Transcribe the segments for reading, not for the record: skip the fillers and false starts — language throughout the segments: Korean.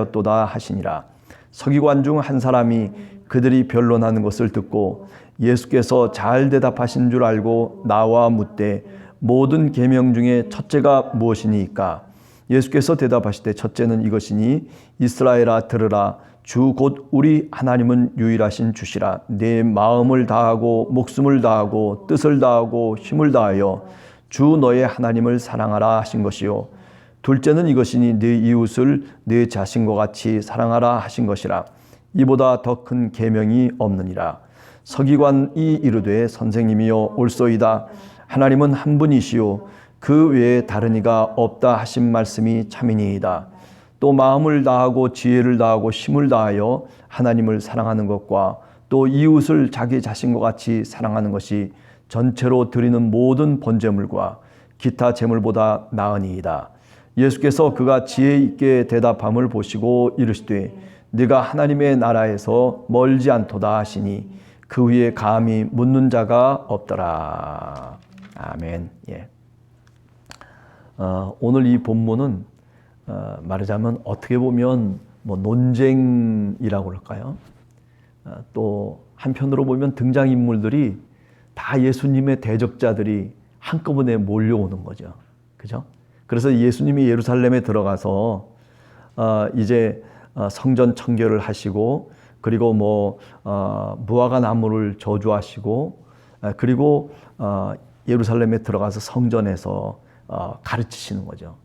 되었도다 하시니라. 서기관 중 한 사람이 그들이 변론하는 것을 듣고 예수께서 잘 대답하신 줄 알고 나와 묻되 모든 계명 중에 첫째가 무엇이니까? 예수께서 대답하시되 첫째는 이것이니 이스라엘아 들으라. 주 곧 우리 하나님은 유일하신 주시라. 내 마음을 다하고 목숨을 다하고 뜻을 다하고 힘을 다하여 주 너의 하나님을 사랑하라 하신 것이요. 둘째는 이것이니 네 이웃을 네 자신과 같이 사랑하라 하신 것이라. 이보다 더 큰 계명이 없느니라. 서기관이 이르되 선생님이여 옳소이다. 하나님은 한 분이시요 그 외에 다른 이가 없다 하신 말씀이 참이니이다. 또 마음을 다하고 지혜를 다하고 힘을 다하여 하나님을 사랑하는 것과 또 이웃을 자기 자신과 같이 사랑하는 것이 전체로 드리는 모든 번제물과 기타 제물보다 나으니이다. 예수께서 그가 지혜 있게 대답함을 보시고 이르시되 네가 하나님의 나라에서 멀지 않도다 하시니 그 위에 감히 묻는 자가 없더라. 아멘. 예. 오늘 이 본문은 말하자면 어떻게 보면 뭐 논쟁이라고 그럴까요? 또 한편으로 보면 등장인물들이 다 예수님의 대적자들이 한꺼번에 몰려오는 거죠. 그죠? 그래서 예수님이 예루살렘에 들어가서 이제 성전 청결을 하시고 그리고 뭐 무화과 나무를 저주하시고 그리고 예루살렘에 들어가서 성전에서 가르치시는 거죠.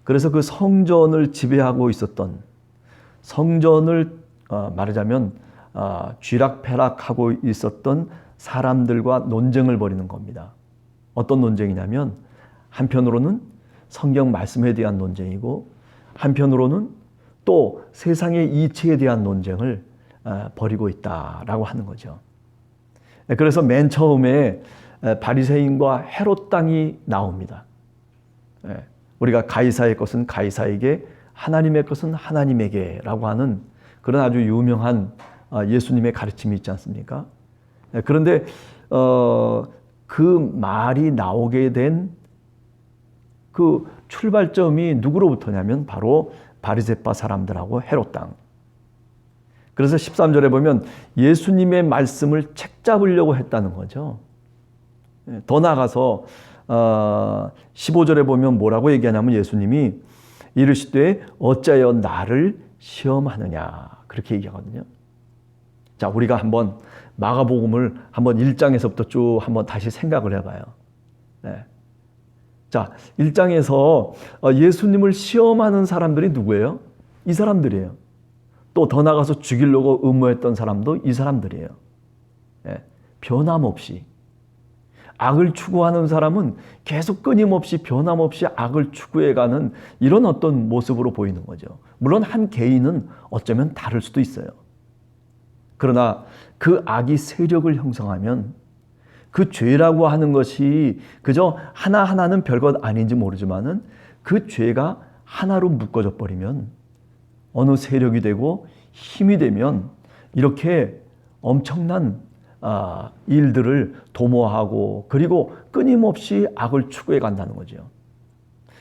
그래서 그 성전을 지배하고 있었던 성전을 말하자면 쥐락펴락하고 있었던 사람들과 논쟁을 벌이는 겁니다. 어떤 논쟁이냐면 한편으로는 성경 말씀에 대한 논쟁이고 한편으로는 또 세상의 이치에 대한 논쟁을 벌이고 있다라고 하는 거죠. 그래서 맨 처음에 바리새인과 헤롯 당이 나옵니다. 우리가 가이사의 것은 가이사에게 하나님의 것은 하나님에게라고 하는 그런 아주 유명한 예수님의 가르침이 있지 않습니까? 그런데 그 말이 나오게 된 그 출발점이 누구로부터냐면 바로 바리새파 사람들하고 헤롯 당. 그래서 13절에 보면 예수님의 말씀을 책잡으려고 했다는 거죠. 더 나아가서 15절에 보면 뭐라고 얘기하냐면 예수님이 이르시되 어찌하여 나를 시험하느냐 그렇게 얘기하거든요. 자, 우리가 한번 마가복음을 한번 1장에서부터 쭉 한번 다시 생각을 해봐요. 네. 자, 1장에서 예수님을 시험하는 사람들이 누구예요? 이 사람들이에요. 또 더 나가서 죽이려고 음모했던 사람도 이 사람들이에요. 네. 변함없이. 악을 추구하는 사람은 계속 끊임없이 변함없이 악을 추구해가는 이런 어떤 모습으로 보이는 거죠. 물론 한 개인은 어쩌면 다를 수도 있어요. 그러나 그 악이 세력을 형성하면 그 죄라고 하는 것이 그저 하나하나는 별것 아닌지 모르지만은 그 죄가 하나로 묶어져 버리면 어느 세력이 되고 힘이 되면 이렇게 엄청난 일들을 도모하고 그리고 끊임없이 악을 추구해 간다는 거죠.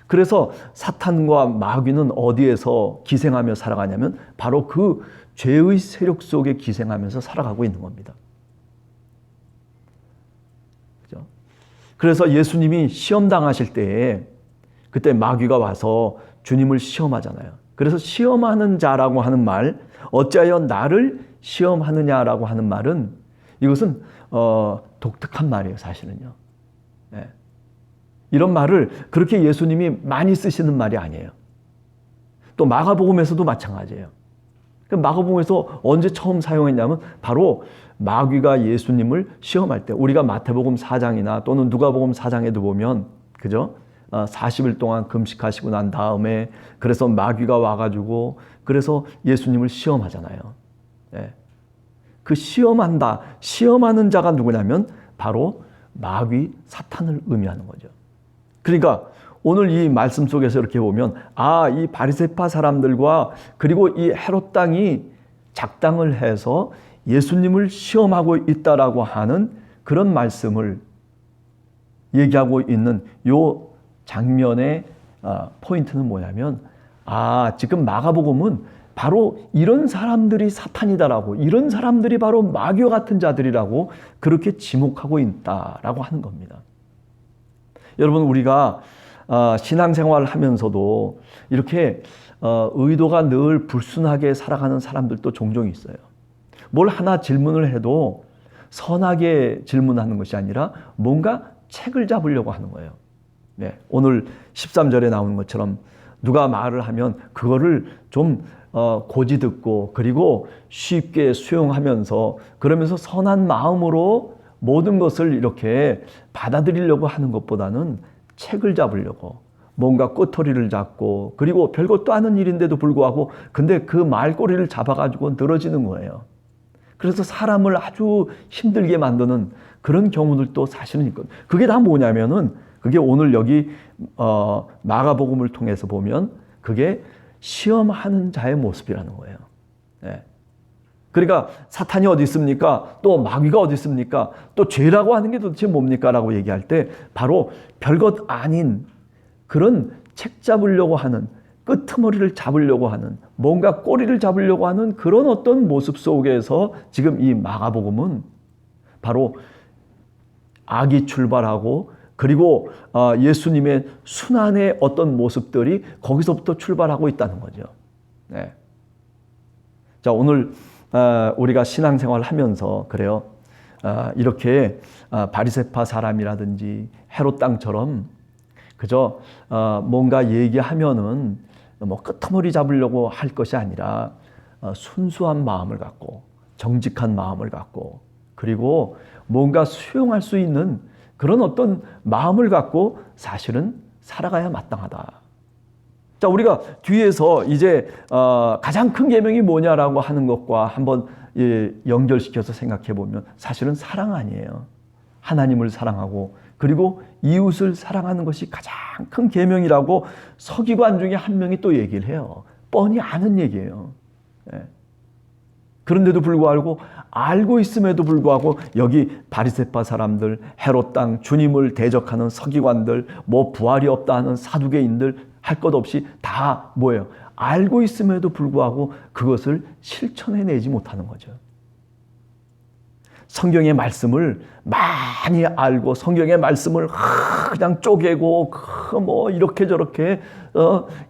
그래서 사탄과 마귀는 어디에서 기생하며 살아가냐면 바로 그 죄의 세력 속에 기생하면서 살아가고 있는 겁니다. 그죠? 그래서 예수님이 시험 당하실 때에 그때 마귀가 와서 주님을 시험하잖아요. 그래서 시험하는 자라고 하는 말, 어찌하여 나를 시험하느냐라고 하는 말은 이것은 독특한 말이에요, 사실은요. 네. 이런 말을 그렇게 예수님이 많이 쓰시는 말이 아니에요. 또 마가복음에서도 마찬가지예요. 마가복음에서 언제 처음 사용했냐면 바로 마귀가 예수님을 시험할 때 우리가 마태복음 4장이나 또는 누가복음 4장에도 보면 그죠? 40일 동안 금식하시고 난 다음에 그래서 마귀가 와가지고 그래서 예수님을 시험하잖아요. 네. 그 시험하는 자가 누구냐면 바로 마귀 사탄을 의미하는 거죠. 그러니까 오늘 이 말씀 속에서 이렇게 보면 이 바리새파 사람들과 그리고 이 헤롯 당이 작당을 해서 예수님을 시험하고 있다라고 하는 그런 말씀을 얘기하고 있는 요 장면의 포인트는 뭐냐면 지금 마가복음은 바로 이런 사람들이 사탄이다라고, 이런 사람들이 바로 마귀와 같은 자들이라고 그렇게 지목하고 있다라고 하는 겁니다. 여러분, 우리가 신앙생활을 하면서도 이렇게 의도가 늘 불순하게 살아가는 사람들도 종종 있어요. 뭘 하나 질문을 해도 선하게 질문하는 것이 아니라 뭔가 책을 잡으려고 하는 거예요. 네, 오늘 13절에 나오는 것처럼 누가 말을 하면 그거를 좀 고지 듣고 그리고 쉽게 수용하면서 그러면서 선한 마음으로 모든 것을 이렇게 받아들이려고 하는 것보다는 책을 잡으려고 뭔가 꼬투리를 잡고 그리고 별것도 아닌 일인데도 불구하고 근데 그 말꼬리를 잡아가지고 늘어지는 거예요. 그래서 사람을 아주 힘들게 만드는 그런 경우들도 사실은 있거든요. 그게 다 뭐냐면은 그게 오늘 여기 마가복음을 통해서 보면 그게 시험하는 자의 모습이라는 거예요. 네. 그러니까 사탄이 어디 있습니까? 또 마귀가 어디 있습니까? 또 죄라고 하는 게 도대체 뭡니까? 라고 얘기할 때 바로 별것 아닌 그런 책 잡으려고 하는 끄트머리를 잡으려고 하는 뭔가 꼬리를 잡으려고 하는 그런 어떤 모습 속에서 지금 이 마가복음은 바로 악이 출발하고 그리고 예수님의 순환의 어떤 모습들이 거기서부터 출발하고 있다는 거죠. 네. 자, 오늘 우리가 신앙생활을 하면서 그래요. 이렇게 바리새파 사람이라든지 헤롯 땅처럼 그저 뭔가 얘기하면은 뭐 끄트머리 잡으려고 할 것이 아니라 순수한 마음을 갖고 정직한 마음을 갖고 그리고 뭔가 수용할 수 있는 그런 어떤 마음을 갖고 사실은 살아가야 마땅하다. 자, 우리가 뒤에서 이제 가장 큰 계명이 뭐냐라고 하는 것과 한번 연결시켜서 생각해 보면 사실은 사랑 아니에요. 하나님을 사랑하고 그리고 이웃을 사랑하는 것이 가장 큰 계명이라고 서기관 중에 한 명이 또 얘기를 해요. 뻔히 아는 얘기예요. 예. 그런데도 불구하고 알고 있음에도 불구하고 여기 바리새파 사람들, 헤롯 땅, 주님을 대적하는 서기관들, 뭐 부활이 없다 하는 사두개인들 할 것 없이 다 뭐예요? 알고 있음에도 불구하고 그것을 실천해내지 못하는 거죠. 성경의 말씀을 많이 알고 성경의 말씀을 그냥 쪼개고 뭐 이렇게 저렇게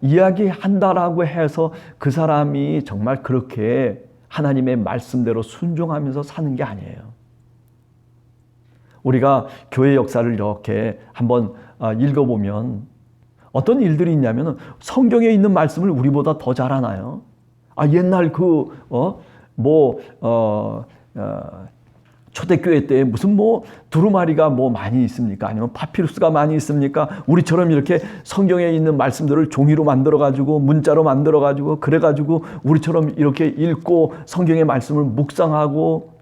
이야기한다라고 해서 그 사람이 정말 그렇게 하나님의 말씀대로 순종하면서 사는 게 아니에요. 우리가 교회 역사를 이렇게 한번 읽어보면 어떤 일들이 있냐면 성경에 있는 말씀을 우리보다 더 잘 아나요? 옛날 초대교회 때 무슨 뭐 두루마리가 뭐 많이 있습니까? 아니면 파피루스가 많이 있습니까? 우리처럼 이렇게 성경에 있는 말씀들을 종이로 만들어가지고 문자로 만들어가지고 그래가지고 우리처럼 이렇게 읽고 성경의 말씀을 묵상하고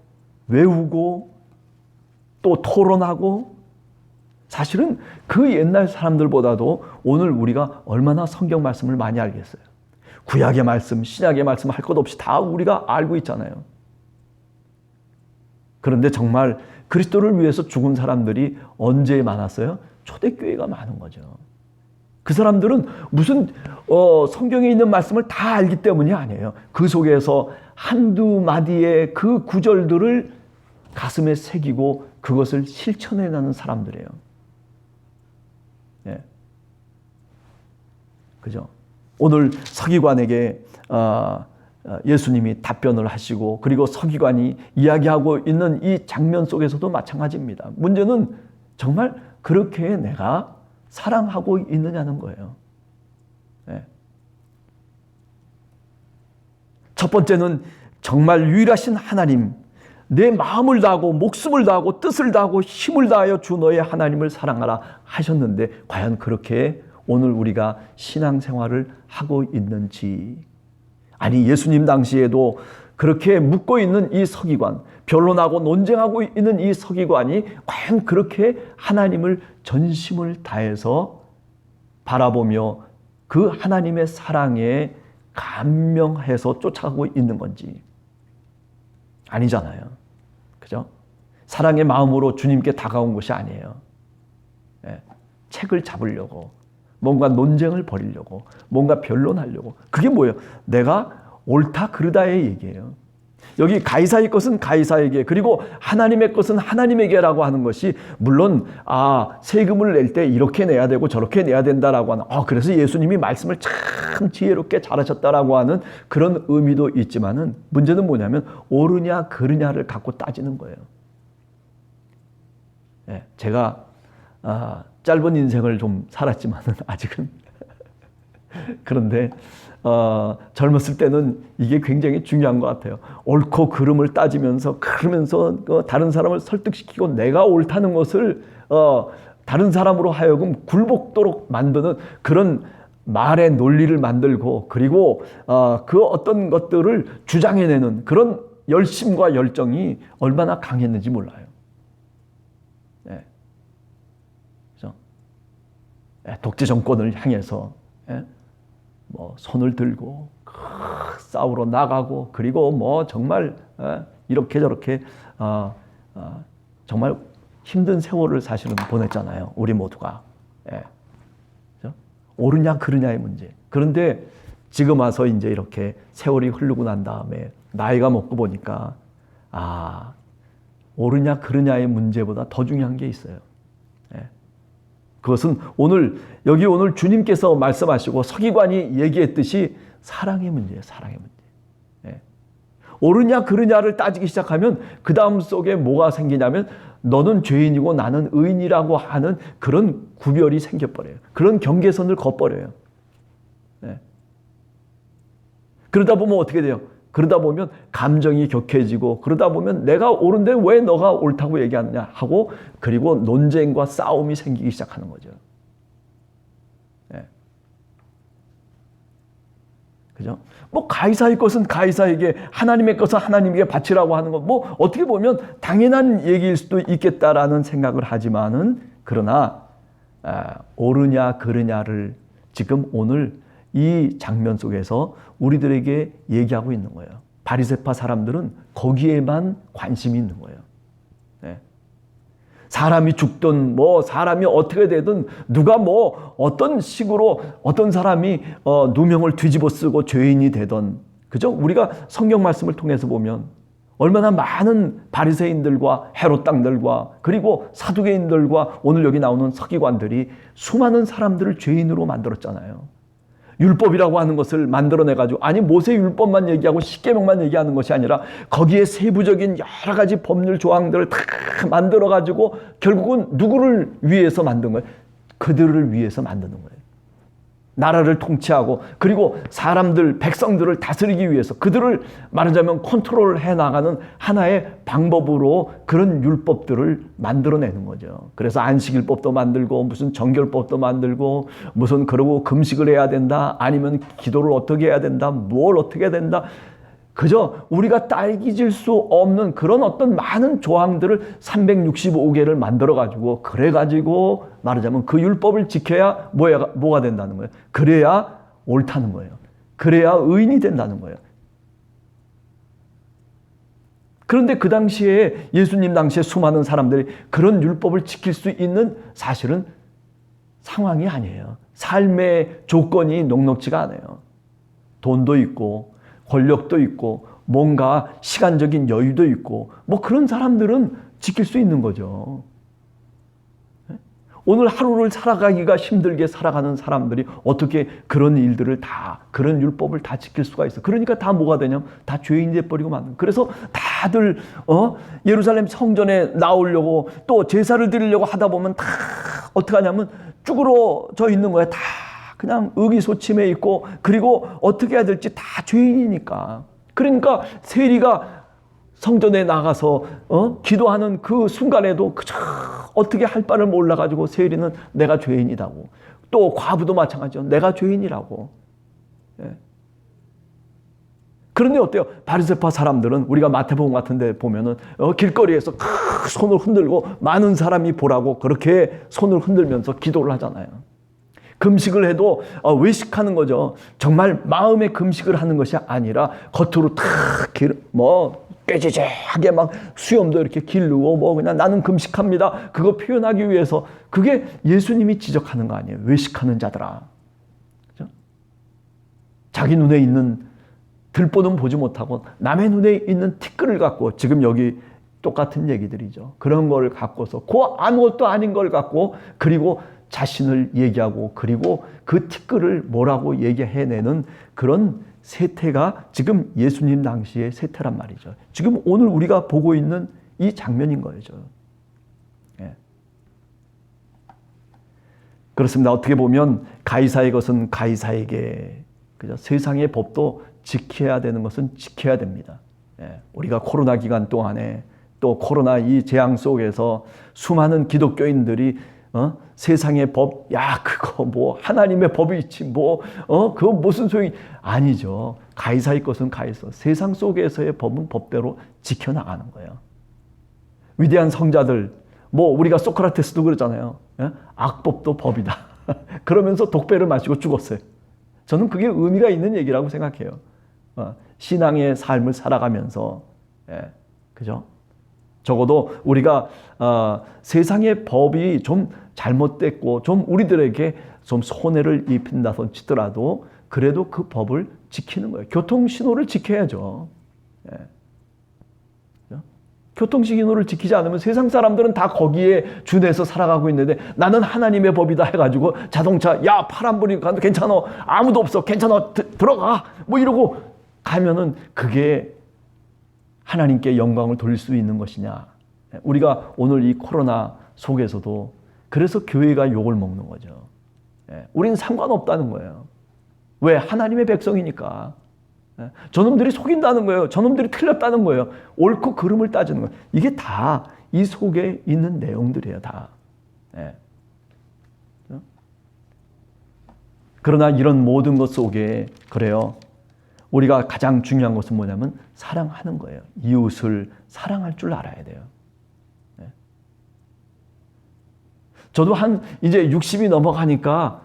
외우고 또 토론하고 사실은 그 옛날 사람들보다도 오늘 우리가 얼마나 성경 말씀을 많이 알겠어요. 구약의 말씀, 신약의 말씀 할 것 없이 다 우리가 알고 있잖아요. 그런데 정말 그리스도를 위해서 죽은 사람들이 언제 많았어요? 초대교회가 많은 거죠. 그 사람들은 무슨 성경에 있는 말씀을 다 알기 때문이 아니에요. 그 속에서 한두 마디의 그 구절들을 가슴에 새기고 그것을 실천해내는 사람들이에요. 예. 그죠? 오늘 서기관에게 예수님이 답변을 하시고 그리고 서기관이 이야기하고 있는 이 장면 속에서도 마찬가지입니다. 문제는 정말 그렇게 내가 사랑하고 있느냐는 거예요. 네. 첫 번째는 정말 유일하신 하나님, 내 마음을 다하고 목숨을 다하고 뜻을 다하고 힘을 다하여 주 너의 하나님을 사랑하라 하셨는데 과연 그렇게 오늘 우리가 신앙생활을 하고 있는지, 아니 예수님 당시에도 그렇게 묻고 있는 이 서기관, 변론하고 논쟁하고 있는 이 서기관이 과연 그렇게 하나님을 전심을 다해서 바라보며 그 하나님의 사랑에 감명해서 쫓아가고 있는 건지 아니잖아요. 그죠? 사랑의 마음으로 주님께 다가온 것이 아니에요. 책을 잡으려고 뭔가 논쟁을 벌이려고, 뭔가 변론하려고. 그게 뭐예요? 내가 옳다 그르다의 얘기예요. 여기 가이사의 것은 가이사에게, 그리고 하나님의 것은 하나님에게라고 하는 것이, 물론 세금을 낼 때 이렇게 내야 되고 저렇게 내야 된다라고 하는, 그래서 예수님이 말씀을 참 지혜롭게 잘하셨다라고 하는 그런 의미도 있지만은, 문제는 뭐냐면 옳으냐 그르냐를 갖고 따지는 거예요. 제가 짧은 인생을 좀 살았지만은 아직은 그런데 젊었을 때는 이게 굉장히 중요한 것 같아요. 옳고 그름을 따지면서, 그러면서 다른 사람을 설득시키고 내가 옳다는 것을 다른 사람으로 하여금 굴복도록 만드는 그런 말의 논리를 만들고, 그리고 그 어떤 것들을 주장해내는 그런 열심과 열정이 얼마나 강했는지 몰라요. 독재 정권을 향해서 손을 들고 싸우러 나가고, 그리고 정말 이렇게 저렇게 정말 힘든 세월을 사실은 보냈잖아요. 우리 모두가. 옳으냐 그르냐의 문제. 그런데 지금 와서 이제 이렇게 세월이 흐르고 난 다음에 나이가 먹고 보니까 옳으냐 그르냐의 문제보다 더 중요한 게 있어요. 그것은 오늘 주님께서 말씀하시고 서기관이 얘기했듯이 사랑의 문제예요. 사랑의 문제. 옳으냐 그르냐를 따지기 시작하면 그 다음 속에 뭐가 생기냐면, 너는 죄인이고 나는 의인이라고 하는 그런 구별이 생겨버려요. 그런 경계선을 걷버려요. 그러다 보면 어떻게 돼요? 그러다 보면 감정이 격해지고, 그러다 보면 내가 옳은데 왜 너가 옳다고 얘기하느냐 하고, 그리고 논쟁과 싸움이 생기기 시작하는 거죠. 그죠? 가이사의 것은 가이사에게, 하나님의 것은 하나님에게 바치라고 하는 것, 어떻게 보면 당연한 얘기일 수도 있겠다라는 생각을 하지만은, 그러나 옳으냐 그르냐를 지금 오늘 이 장면 속에서 우리들에게 얘기하고 있는 거예요. 바리새파 사람들은 거기에만 관심이 있는 거예요. 사람이 죽든 사람이 어떻게 되든, 누가 어떤 식으로 어떤 사람이 누명을 뒤집어 쓰고 죄인이 되던, 그죠? 우리가 성경 말씀을 통해서 보면 얼마나 많은 바리새인들과 헤롯 당들과 그리고 사두개인들과 오늘 여기 나오는 서기관들이 수많은 사람들을 죄인으로 만들었잖아요. 율법이라고 하는 것을 만들어내가지고, 모세 율법만 얘기하고 십계명만 얘기하는 것이 아니라 거기에 세부적인 여러 가지 법률 조항들을 다 만들어가지고 결국은 누구를 위해서 만든 거예요? 그들을 위해서 만드는 거예요. 나라를 통치하고, 그리고 사람들, 백성들을 다스리기 위해서 그들을 말하자면 컨트롤해 나가는 하나의 방법으로 그런 율법들을 만들어내는 거죠. 그래서 안식일법도 만들고, 무슨 정결법도 만들고, 무슨 그러고 금식을 해야 된다, 아니면 기도를 어떻게 해야 된다, 뭘 어떻게 해야 된다, 그저 우리가 딸기질 수 없는 그런 어떤 많은 조항들을 365개를 만들어가지고, 그래가지고 말하자면 그 율법을 지켜야 뭐가 된다는 거예요? 그래야 옳다는 거예요. 그래야 의인이 된다는 거예요. 그런데 그 당시에, 예수님 당시에 수많은 사람들이 그런 율법을 지킬 수 있는 사실은 상황이 아니에요. 삶의 조건이 녹록지가 않아요. 돈도 있고 권력도 있고 뭔가 시간적인 여유도 있고 그런 사람들은 지킬 수 있는 거죠. 오늘 하루를 살아가기가 힘들게 살아가는 사람들이 어떻게 그런 일들을 다, 그런 율법을 다 지킬 수가 있어? 그러니까 다 뭐가 되냐면 다 죄인이 돼버리고 만든. 그래서 다들 예루살렘 성전에 나오려고 또 제사를 드리려고 하다 보면 다 어떻게 하냐면 쭈그러져 있는 거야. 다 그냥 의기소침해 있고, 그리고 어떻게 해야 될지 다 죄인이니까. 그러니까 세리가 성전에 나가서 기도하는 그 순간에도 그저 어떻게 할 바를 몰라가지고 세리는 내가 죄인이라고, 또 과부도 마찬가지죠. 내가 죄인이라고. 예. 그런데 어때요? 바리새파 사람들은 우리가 마태복음 같은 데 보면은 길거리에서 손을 흔들고 많은 사람이 보라고 그렇게 손을 흔들면서 기도를 하잖아요. 금식을 해도 외식하는 거죠. 정말 마음의 금식을 하는 것이 아니라 겉으로 탁 꾀지지하게 막 수염도 이렇게 기르고 뭐 그냥 나는 금식합니다. 그거 표현하기 위해서 그게 예수님이 지적하는 거 아니에요. 외식하는 자들아. 그죠? 자기 눈에 있는 들보는 보지 못하고 남의 눈에 있는 티끌을 갖고 지금 여기 똑같은 얘기들이죠. 그런 걸 갖고서 그 아무것도 아닌 걸 갖고 그리고 자신을 얘기하고 그리고 그 티끌을 뭐라고 얘기해내는 그런 세태가 지금 예수님 당시의 세태란 말이죠. 지금 오늘 우리가 보고 있는 이 장면인 거죠. 예. 그렇습니다. 어떻게 보면 가이사의 것은 가이사에게, 그죠? 세상의 법도 지켜야 되는 것은 지켜야 됩니다. 예. 우리가 코로나 기간 동안에 또 코로나 이 재앙 속에서 수많은 기독교인들이 세상의 법, 야, 그거 뭐 하나님의 법이 있지 뭐 그거 무슨 소용이 아니죠. 가이사의 것은 가이사. 세상 속에서의 법은 법대로 지켜나가는 거예요. 위대한 성자들, 뭐 우리가 소크라테스도 그랬잖아요. 악법도 법이다. 그러면서 독배를 마시고 죽었어요. 저는 그게 의미가 있는 얘기라고 생각해요. 신앙의 삶을 살아가면서, 그죠? 적어도 우리가 세상의 법이 좀 잘못됐고 좀 우리들에게 좀 손해를 입힌다 치더라도 그래도 그 법을 지키는 거예요. 교통신호를 지켜야죠. 예. 교통신호를 지키지 않으면 세상 사람들은 다 거기에 준해서 살아가고 있는데 나는 하나님의 법이다 해가지고 자동차 야 파란불이 가도 괜찮아 아무도 없어 괜찮아 들어가 뭐 이러고 가면은 그게 하나님께 영광을 돌릴 수 있는 것이냐. 우리가 오늘 이 코로나 속에서도 그래서 교회가 욕을 먹는 거죠. 우리는 상관없다는 거예요. 왜? 하나님의 백성이니까. 저놈들이 속인다는 거예요. 저놈들이 틀렸다는 거예요. 옳고 그름을 따지는 거예요. 이게 다 이 속에 있는 내용들이에요. 다. 그러나 이런 모든 것 속에 그래요. 우리가 가장 중요한 것은 뭐냐면 사랑하는 거예요. 이웃을 사랑할 줄 알아야 돼요. 저도 이제 60이 넘어가니까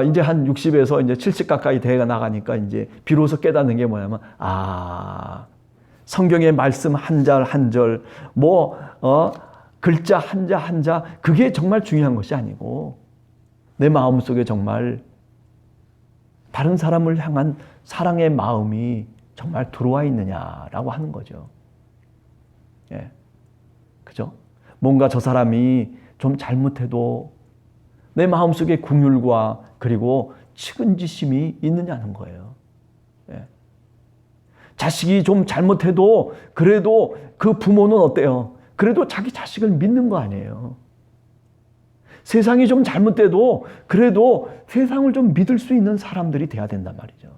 이제 한 60에서 이제 70 가까이 대가 나가니까 이제 비로소 깨닫는 게 뭐냐면 성경의 말씀 한 절 한 절 글자 한자 한자 그게 정말 중요한 것이 아니고 내 마음속에 정말 다른 사람을 향한 사랑의 마음이 정말 들어와 있느냐라고 하는 거죠. 예. 그죠? 뭔가 저 사람이 좀 잘못해도 내 마음속에 긍휼과 그리고 측은지심이 있느냐는 거예요. 예. 자식이 좀 잘못해도 그래도 그 부모는 어때요? 그래도 자기 자식을 믿는 거 아니에요. 세상이 좀 잘못돼도 그래도 세상을 좀 믿을 수 있는 사람들이 돼야 된단 말이죠.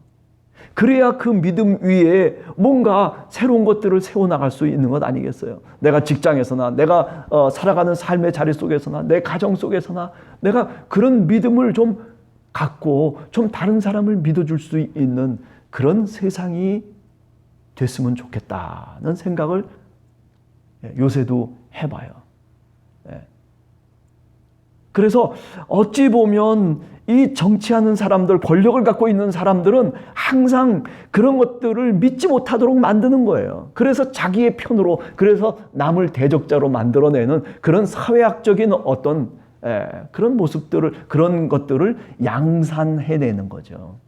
그래야 그 믿음 위에 뭔가 새로운 것들을 세워나갈 수 있는 것 아니겠어요? 내가 직장에서나 내가 살아가는 삶의 자리 속에서나 내 가정 속에서나 내가 그런 믿음을 좀 갖고 좀 다른 사람을 믿어줄 수 있는 그런 세상이 됐으면 좋겠다는 생각을 요새도 해봐요. 그래서 어찌 보면 이 정치하는 사람들, 권력을 갖고 있는 사람들은 항상 그런 것들을 믿지 못하도록 만드는 거예요. 그래서 자기의 편으로, 그래서 남을 대적자로 만들어내는 그런 사회학적인 어떤 그런 모습들을, 그런 것들을 양산해내는 거죠.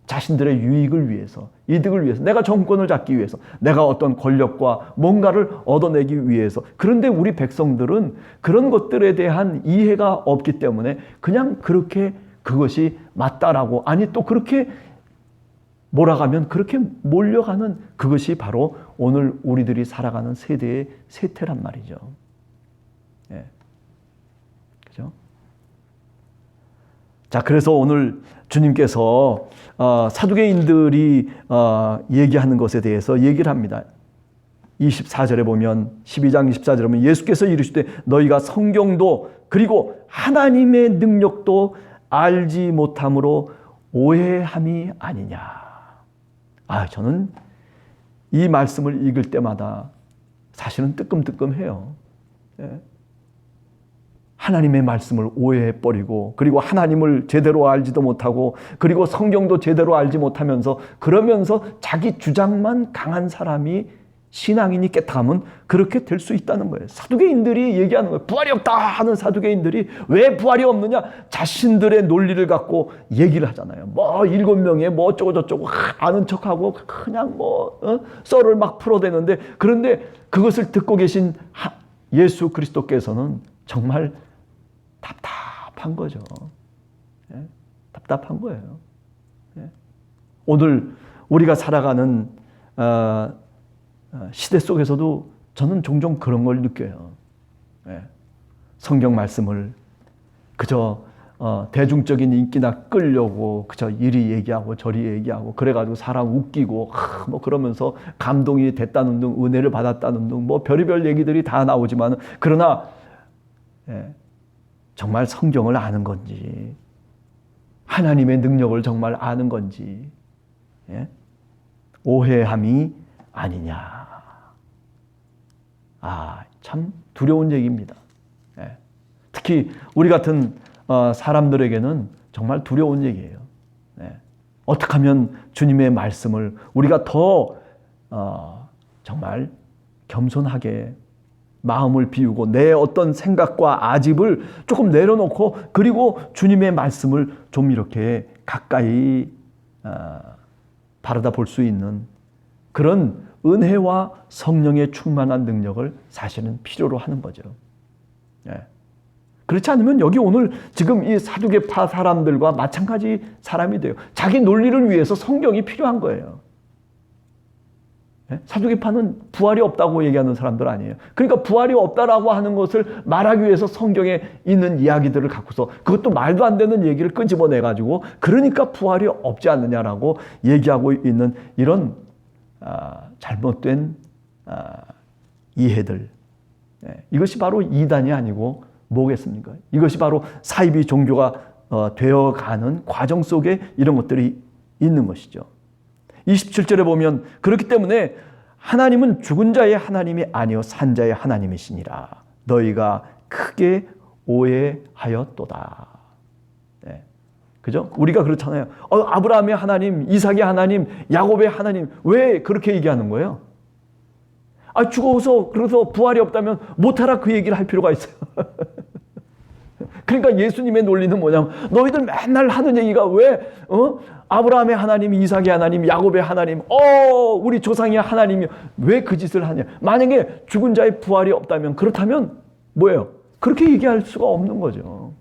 자신들의 유익을 위해서, 이득을 위해서, 내가 정권을 잡기 위해서, 내가 어떤 권력과 뭔가를 얻어내기 위해서. 그런데 우리 백성들은 그런 것들에 대한 이해가 없기 때문에 그냥 그렇게 그것이 맞다라고, 아니 또 그렇게 몰아가면 그렇게 몰려가는 그것이 바로 오늘 우리들이 살아가는 세대의 세태란 말이죠. 예. 그죠? 자, 그래서 오늘 주님께서 사두개인들이 얘기하는 것에 대해서 얘기를 합니다. 24절에 보면 12장 24절에 보면 예수께서 이르시되 너희가 성경도 그리고 하나님의 능력도 알지 못함으로 오해함이 아니냐. 저는 이 말씀을 읽을 때마다 사실은 뜨끔뜨끔해요. 하나님의 말씀을 오해해버리고 그리고 하나님을 제대로 알지도 못하고 그리고 성경도 제대로 알지 못하면서 그러면서 자기 주장만 강한 사람이 신앙인이 깨닫으면 그렇게 될 수 있다는 거예요. 사두개인들이 얘기하는 거예요. 부활이 없다 하는 사두개인들이 왜 부활이 없느냐? 자신들의 논리를 갖고 얘기를 하잖아요. 뭐 7명의 뭐 어쩌고 저쩌고 아는 척하고 그냥 썰을 막 풀어대는데, 그런데 그것을 듣고 계신 예수 그리스도께서는 정말 답답한 거죠. 예? 답답한 거예요. 예? 오늘 우리가 살아가는 시대 속에서도 저는 종종 그런 걸 느껴요. 예. 성경 말씀을 그저 대중적인 인기나 끌려고 그저 이리 얘기하고 저리 얘기하고 그래가지고 사람 웃기고 뭐 그러면서 감동이 됐다는 등 은혜를 받았다는 등 뭐 별의별 얘기들이 다 나오지만, 그러나 정말 성경을 아는 건지 하나님의 능력을 정말 아는 건지 오해함이 아니냐. 참 두려운 얘기입니다. 특히 우리 같은 사람들에게는 정말 두려운 얘기예요. 어떻게 하면 주님의 말씀을 우리가 더 정말 겸손하게 마음을 비우고 내 어떤 생각과 아집을 조금 내려놓고, 그리고 주님의 말씀을 좀 이렇게 가까이 바라다 볼 수 있는 그런 은혜와 성령의 충만한 능력을 사실은 필요로 하는 거죠. 그렇지 않으면 여기 오늘 지금 이 사두개파 사람들과 마찬가지 사람이 돼요. 자기 논리를 위해서 성경이 필요한 거예요. 사두개파는 부활이 없다고 얘기하는 사람들 아니에요. 그러니까 부활이 없다라고 하는 것을 말하기 위해서 성경에 있는 이야기들을 갖고서 그것도 말도 안 되는 얘기를 끄집어내가지고 그러니까 부활이 없지 않느냐라고 얘기하고 있는 이런 잘못된 이해들. 이것이 바로 이단이 아니고 뭐겠습니까? 이것이 바로 사이비 종교가 되어가는 과정 속에 이런 것들이 있는 것이죠. 27절에 보면 그렇기 때문에 하나님은 죽은 자의 하나님이 아니요 산 자의 하나님이시니라. 너희가 크게 오해하였도다. 그죠? 우리가 그렇잖아요. 아브라함의 하나님, 이삭의 하나님, 야곱의 하나님. 왜 그렇게 얘기하는 거예요? 죽어서 그래서 부활이 없다면 못하라 그 얘기를 할 필요가 있어요. 그러니까 예수님의 논리는 뭐냐면 너희들 맨날 하는 얘기가 왜 아브라함의 하나님, 이삭의 하나님, 야곱의 하나님, 우리 조상의 하나님이 왜 그 짓을 하냐. 만약에 죽은 자의 부활이 없다면, 그렇다면 뭐예요? 그렇게 얘기할 수가 없는 거죠.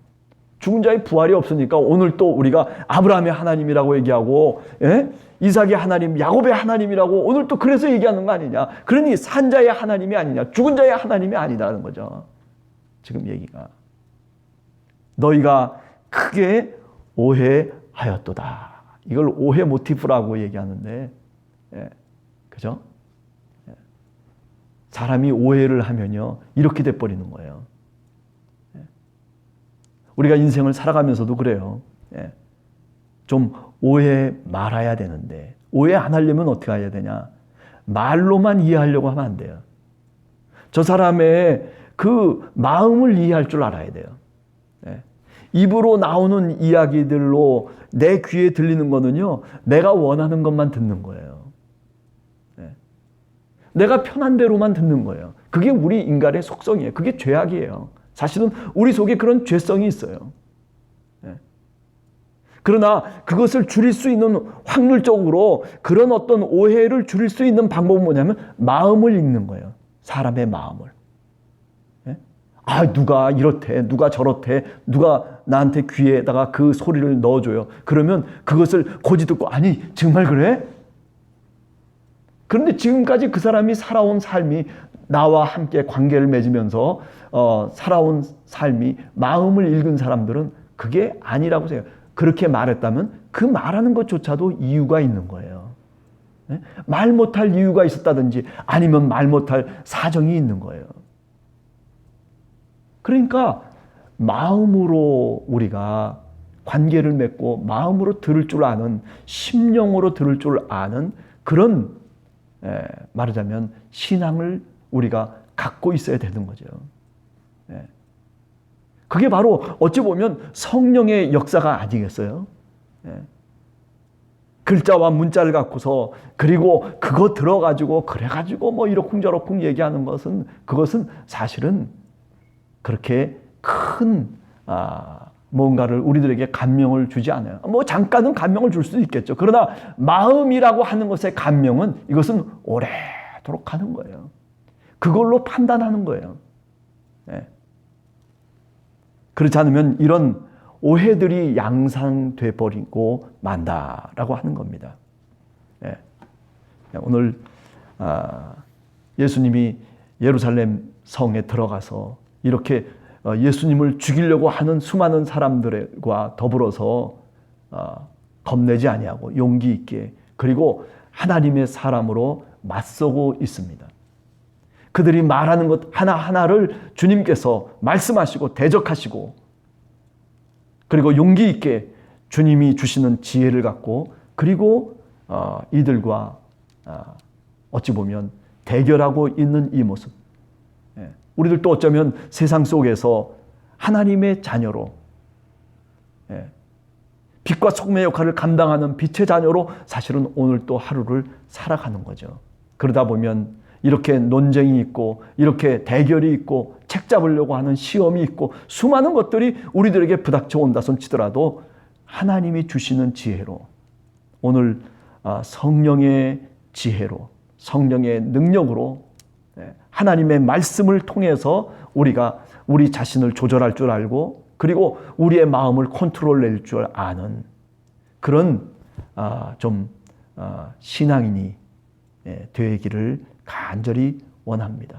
죽은 자의 부활이 없으니까 오늘 또 우리가 아브라함의 하나님이라고 얘기하고 이삭의 하나님, 야곱의 하나님이라고 오늘 또 그래서 얘기하는 거 아니냐. 그러니 산 자의 하나님이 아니냐, 죽은 자의 하나님이 아니라는 거죠. 지금 얘기가. 너희가 크게 오해하였도다. 이걸 오해 모티브라고 얘기하는데, 그죠? 사람이 오해를 하면요, 이렇게 돼버리는 거예요. 우리가 인생을 살아가면서도 그래요. 좀 오해 말아야 되는데, 오해 안 하려면 어떻게 해야 되냐? 말로만 이해하려고 하면 안 돼요. 저 사람의 그 마음을 이해할 줄 알아야 돼요. 입으로 나오는 이야기들로 내 귀에 들리는 거는요, 내가 원하는 것만 듣는 거예요. 내가 편한 대로만 듣는 거예요. 그게 우리 인간의 속성이에요. 그게 죄악이에요. 사실은 우리 속에 그런 죄성이 있어요. 그러나 그것을 줄일 수 있는, 확률적으로 그런 어떤 오해를 줄일 수 있는 방법은 뭐냐면 마음을 읽는 거예요. 사람의 마음을. 누가 이렇대, 누가 저렇대, 누가 나한테 귀에다가 그 소리를 넣어줘요. 그러면 그것을 고지 듣고, 아니 정말 그래? 그런데 지금까지 그 사람이 살아온 삶이, 나와 함께 관계를 맺으면서 살아온 삶이, 마음을 읽은 사람들은 그게 아니라고 생각해요. 그렇게 말했다면 그 말하는 것조차도 이유가 있는 거예요. 말 못할 이유가 있었다든지 아니면 말 못할 사정이 있는 거예요. 그러니까 마음으로 우리가 관계를 맺고 마음으로 들을 줄 아는, 심령으로 들을 줄 아는 그런, 말하자면 신앙을 우리가 갖고 있어야 되는 거죠. 그게 바로 어찌 보면 성령의 역사가 아니겠어요? 글자와 문자를 갖고서 그리고 그거 들어가지고 그래가지고 뭐 이러쿵저러쿵 얘기하는 것은 그것은 사실은 그렇게 큰 뭔가를 우리들에게 감명을 주지 않아요. 뭐 잠깐은 감명을 줄 수도 있겠죠. 그러나 마음이라고 하는 것의 감명은 이것은 오래도록 하는 거예요. 그걸로 판단하는 거예요. 네. 그렇지 않으면 이런 오해들이 양상돼 버리고 만다라고 하는 겁니다. 네. 오늘 예수님이 예루살렘 성에 들어가서 이렇게 예수님을 죽이려고 하는 수많은 사람들과 더불어서 겁내지 아니하고 용기 있게 그리고 하나님의 사람으로 맞서고 있습니다. 그들이 말하는 것 하나하나를 주님께서 말씀하시고 대적하시고 그리고 용기 있게 주님이 주시는 지혜를 갖고 그리고 이들과 어찌 보면 대결하고 있는 이 모습. 우리들도 어쩌면 세상 속에서 하나님의 자녀로 빛과 소금의 역할을 감당하는 빛의 자녀로 사실은 오늘 또 하루를 살아가는 거죠. 그러다 보면 이렇게 논쟁이 있고 이렇게 대결이 있고 책 잡으려고 하는 시험이 있고 수많은 것들이 우리들에게 부닥쳐 온다 손치더라도 하나님이 주시는 지혜로 오늘 성령의 지혜로 성령의 능력으로 하나님의 말씀을 통해서 우리가 우리 자신을 조절할 줄 알고 그리고 우리의 마음을 컨트롤 낼 줄 아는 그런 신앙인이 되기를 간절히 원합니다.